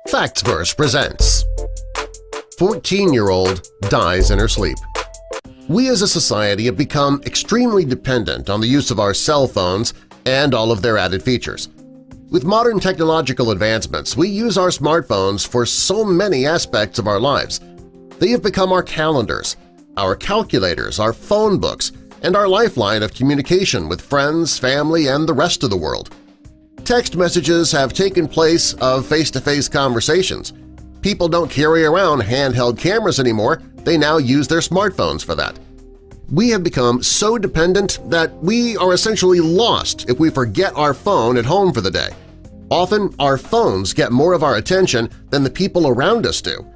Factsverse presents 14-year-old dies in her sleep. We as a society have become extremely dependent on the use of our cell phones and all of their added features. With modern technological advancements, we use our smartphones for so many aspects of our lives. They have become our calendars, our calculators, our phone books, and our lifeline of communication with friends, family, and the rest of the world. Text messages have taken place of face-to-face conversations. People don't carry around handheld cameras anymore, they now use their smartphones for that. We have become so dependent that we are essentially lost if we forget our phone at home for the day. Often, our phones get more of our attention than the people around us do.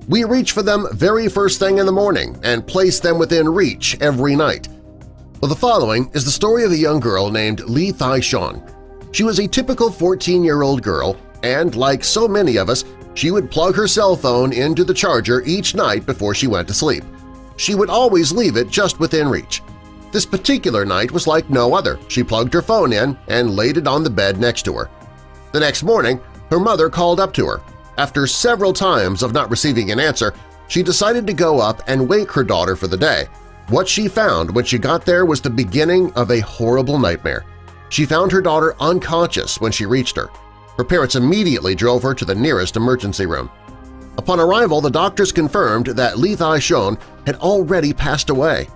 We reach for them very first thing in the morning and place them within reach every night. Well, the following is the story of a young girl named Lee Thai-Shon. She was a typical 14-year-old girl, and like so many of us, she would plug her cell phone into the charger each night before she went to sleep. She would always leave it just within reach. This particular night was like no other. She plugged her phone in and laid it on the bed next to her. The next morning, her mother called up to her. After several times of not receiving an answer, she decided to go up and wake her daughter for the day. What she found when she got there was the beginning of a horrible nightmare. She found her daughter unconscious when she reached her. Her parents immediately drove her to the nearest emergency room. Upon arrival, the doctors confirmed that Lee Thai-Shon had already passed away.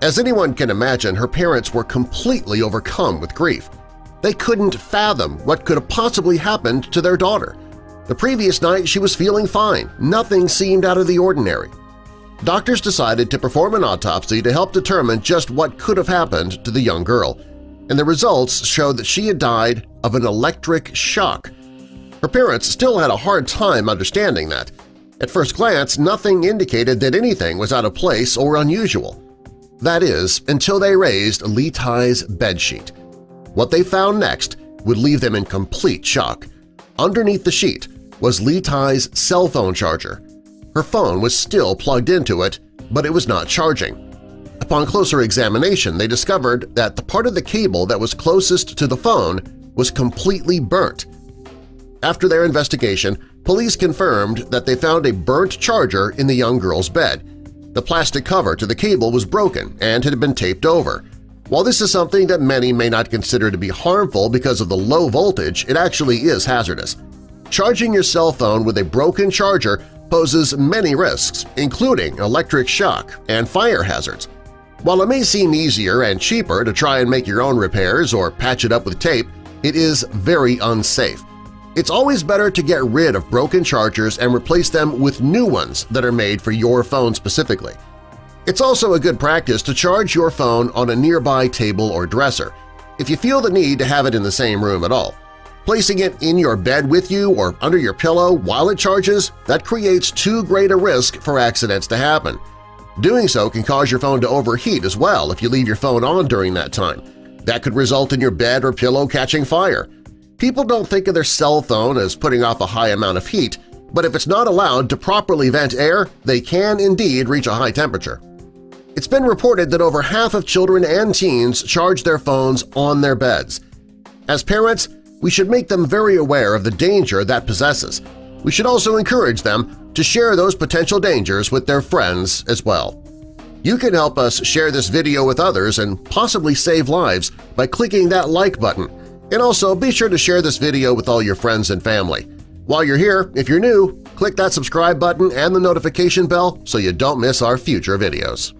As anyone can imagine, her parents were completely overcome with grief. They couldn't fathom what could have possibly happened to their daughter. The previous night she was feeling fine. Nothing seemed out of the ordinary. Doctors decided to perform an autopsy to help determine just what could have happened to the young girl, and the results showed that she had died of an electric shock. Her parents still had a hard time understanding that. At first glance, nothing indicated that anything was out of place or unusual. That is, until they raised Lee Thai's bedsheet. What they found next would leave them in complete shock. Underneath the sheet was Lee Thai's cell phone charger. Her phone was still plugged into it, but it was not charging. Upon closer examination, they discovered that the part of the cable that was closest to the phone was completely burnt. After their investigation, police confirmed that they found a burnt charger in the young girl's bed. The plastic cover to the cable was broken and had been taped over. While this is something that many may not consider to be harmful because of the low voltage, it actually is hazardous. Charging your cell phone with a broken charger poses many risks, including electric shock and fire hazards. While it may seem easier and cheaper to try and make your own repairs or patch it up with tape, it is very unsafe. It's always better to get rid of broken chargers and replace them with new ones that are made for your phone specifically. It's also a good practice to charge your phone on a nearby table or dresser, if you feel the need to have it in the same room at all. Placing it in your bed with you or under your pillow while it charges, that creates too great a risk for accidents to happen. Doing so can cause your phone to overheat as well if you leave your phone on during that time. That could result in your bed or pillow catching fire. People don't think of their cell phone as putting off a high amount of heat, but if it's not allowed to properly vent air, they can indeed reach a high temperature. It's been reported that over half of children and teens charge their phones on their beds. As parents, we should make them very aware of the danger that possesses. We should also encourage them to share those potential dangers with their friends as well. You can help us share this video with others and possibly save lives by clicking that like button. And also be sure to share this video with all your friends and family. While you're here, if you're new, click that subscribe button and the notification bell so you don't miss our future videos.